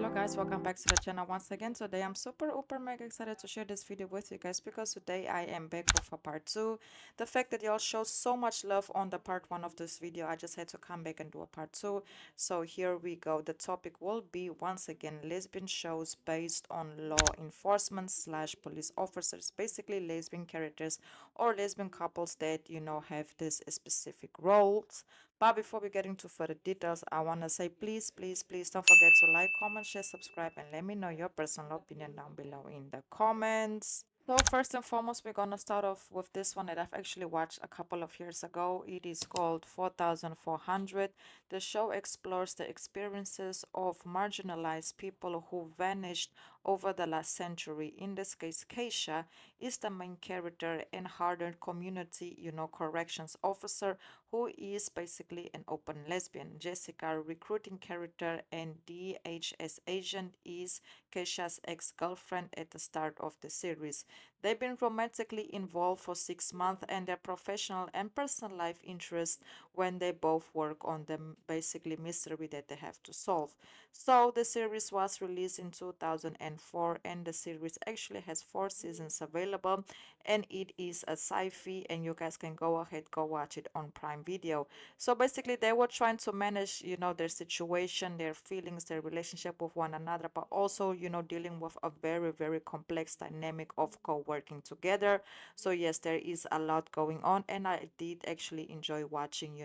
Hello guys, welcome back to the channel once again. Today I'm super mega excited to share this video with you guys because today I am back with a part 2. The fact that y'all show so much love on the part 1 of this video, I just had to come back and do a part 2. So here we go. The topic will be once again lesbian shows based on law enforcement slash police officers, basically lesbian characters or lesbian couples that have these specific roles. But before we get into further details, I want to say please don't forget to like, comment, share, subscribe, and let me know your personal opinion down below in the comments. So first and foremost, we're gonna start off with this one that I've actually watched a couple of years ago. It is called 4400. The show explores the experiences of marginalized people who vanished over the last century. In this case, Keisha is the main character and hardened community, corrections officer who is basically an open lesbian. Jessica, recruiting character and DHS agent, is Keisha's ex-girlfriend at the start of the series. They've been romantically involved for 6 months and their professional and personal life interests when they both work on the basically mystery that they have to solve. So the series was released in 2004 and the series actually has 4 seasons available and it is a sci-fi and you guys can go ahead go watch it on Prime Video. So basically they were trying to manage their situation, their feelings, their relationship with one another, but also dealing with a very complex dynamic of co-working together. So yes, there is a lot going on and I did actually enjoy watching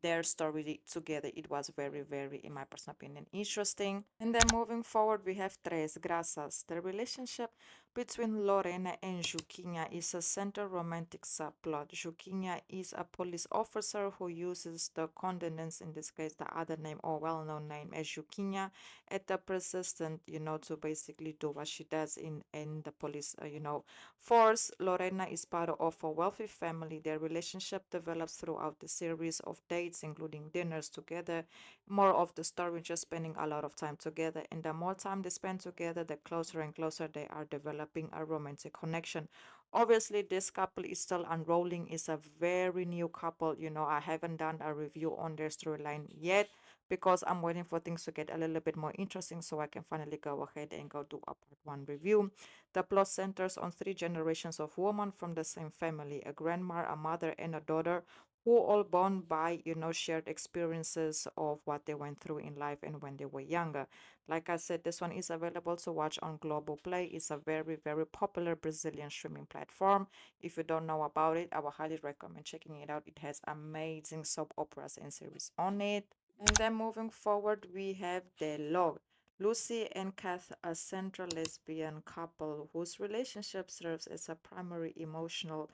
their story together. It was very, in my personal opinion, interesting. And then moving forward, we have Tres Grasas. The relationship between Lorena and Juquinha is a central romantic subplot. Juquinha is a police officer who uses the condiments, in this case, the other name or well-known name as Juquinha, at the persistent, to basically do what she does in the police, force. Lorena is part of a wealthy family. Their relationship develops throughout the series of dates, including dinners together, more of the story just spending a lot of time together, and the more time they spend together, the closer and closer they are developing a romantic connection. Obviously this couple is still unrolling, is a very new couple. I haven't done a review on their storyline yet because I'm waiting for things to get a little bit more interesting so I can finally go ahead and go do a part 1 review. The plot centers on 3 generations of women from the same family, a grandma, a mother, and a daughter, who all bond by, shared experiences of what they went through in life and when they were younger. Like I said, this one is available to watch on Global Play. It's a very popular Brazilian streaming platform. If you don't know about it, I would highly recommend checking it out. It has amazing soap operas and series on it. And then moving forward, we have Deadloch. Lucy and Kath, a central lesbian couple whose relationship serves as a primary emotional,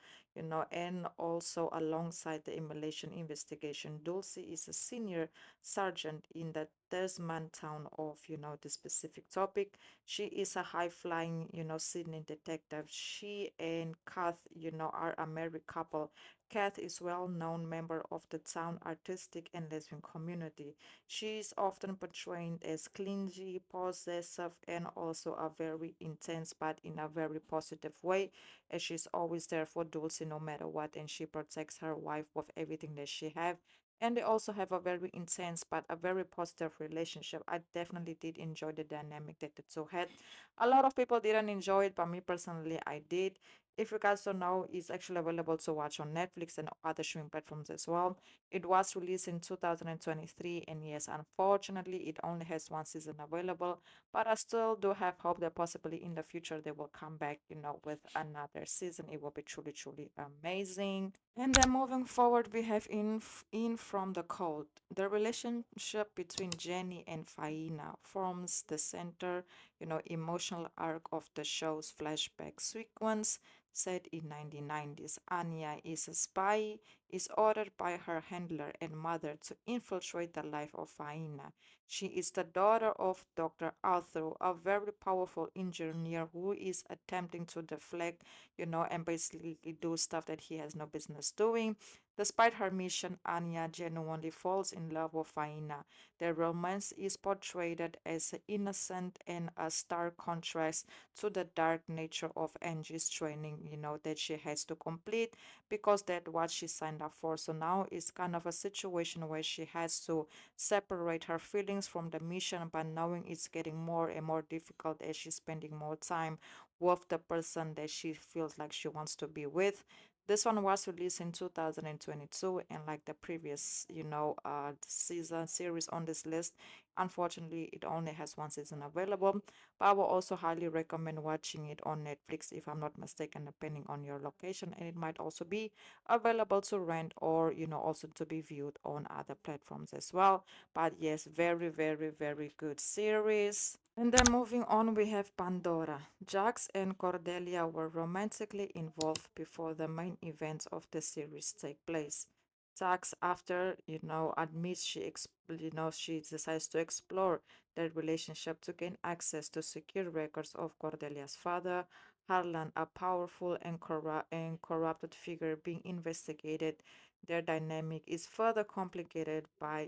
and also alongside the immolation investigation. Dulcie is a senior sergeant in the Tasman town of, the specific topic. She is a high-flying, Sydney detective. She and Kath, are a married couple. Kath is well-known member of the town artistic and lesbian community. She is often portrayed as clingy, possessive, and also a very intense, but in a very positive way, as she's always there for Dulcie no matter what, and she protects her wife with everything that she have. And they also have a very intense but a very positive relationship. I definitely did enjoy the dynamic that the two had. A lot of people didn't enjoy it, but me personally, I did. If you guys don't know, it's actually available to watch on Netflix and other streaming platforms as well. It was released in 2023, and yes, unfortunately, it only has 1 season available, but I still do have hope that possibly in the future they will come back, with another season. It will be truly amazing. And then moving forward, we have in From the Cold. The relationship between Jenny and Faina forms the center, emotional arc of the show's flashback sequence set in 1990s. Anya is a spy, is ordered by her handler and mother to infiltrate the life of Faina. She is the daughter of Dr. Arthur, a very powerful engineer who is attempting to deflect, and basically do stuff that he has no business doing. Despite her mission, Anya genuinely falls in love with Faina. Their romance is portrayed as innocent and a stark contrast to the dark nature of Angie's training, that she has to complete because that's what she signed up for. So now it's kind of a situation where she has to separate her feelings from the mission, but knowing it's getting more and more difficult as she's spending more time with the person that she feels like she wants to be with. This one was released in 2022, and like the previous, season series on this list, unfortunately, it only has one season available. But I will also highly recommend watching it on Netflix if I'm not mistaken, depending on your location, and it might also be available to rent or also to be viewed on other platforms as well. But yes, very, very, very good series. And then moving on, we have Pandora. Jax and Cordelia were romantically involved before the main events of the series take place. Jax, after admits she decides to explore their relationship to gain access to secure records of Cordelia's father, Harlan, a powerful and corrupted figure being investigated. Their dynamic is further complicated by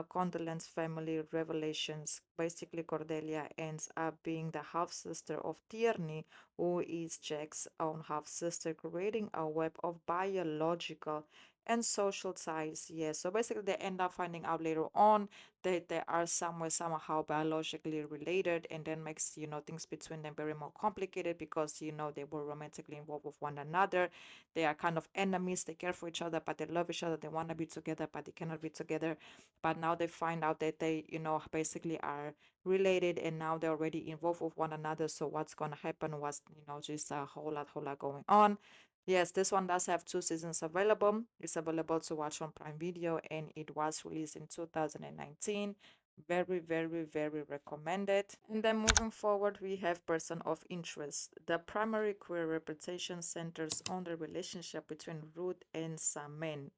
Condolence family revelations. Basically, Cordelia ends up being the half sister of Tierney, who is Jack's own half sister, creating a web of biological and social ties. Yes, so basically, they end up finding out later on that they are somewhere somehow biologically related, and then makes things between them very more complicated because they were romantically involved with one another. They are kind of enemies. They care for each other, but they love each other. They want to be together, but they cannot be together. But now they find out that they basically are related, and now they're already involved with one another. So what's going to happen was just a whole lot going on. Yes, this one does have two seasons available. It's available to watch on Prime Video, and it was released in 2019. Very, very, very recommended. And then moving forward, we have Person of Interest. The primary queer representation centers on the relationship between Ruth and Samen.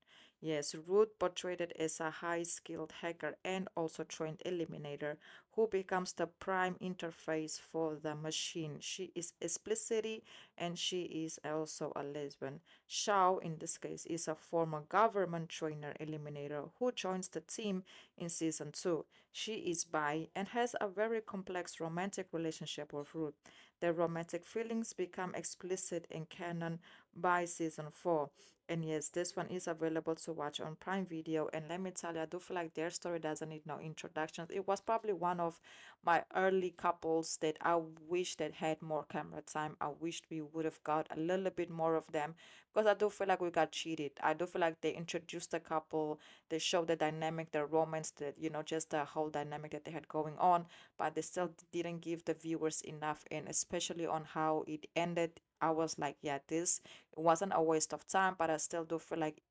Yes, Ruth, portrayed as a high-skilled hacker and also trained eliminator who becomes the prime interface for the machine. She is explicitly, and she is also a lesbian. Shao, in this case, is a former government trainer eliminator who joins the team in season 2. She is bi and has a very complex romantic relationship with Ruth. Their romantic feelings become explicit in canon by season 4. And yes, this one is available to watch on Prime Video. And let me tell you, I do feel like their story doesn't need no introductions. It was probably one of my early couples that I wish that had more camera time. I wished we would have got a little bit more of them because I do feel like we got cheated. I do feel like they introduced the couple, they showed the dynamic, the romance, that just the whole dynamic that they had going on, but they still didn't give the viewers enough, and especially on how it ended. I was like, yeah, this it wasn't a waste of time, but I still do feel like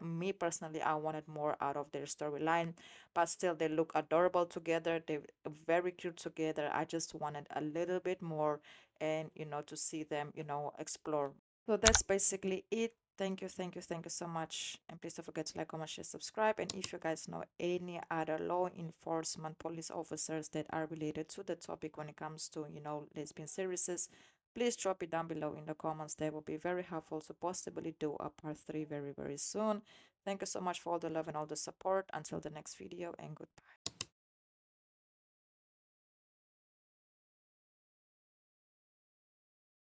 me personally, I wanted more out of their storyline. But still, they look adorable together. They're very cute together. I just wanted a little bit more, and to see them explore. So that's basically it. Thank you, thank you, thank you so much. And please don't forget to like, comment, share, subscribe. And if you guys know any other law enforcement police officers that are related to the topic when it comes to, lesbian series, please drop it down below in the comments. That will be very helpful to possibly do a part 3 very, very soon. Thank you so much for all the love and all the support. Until the next video, and goodbye.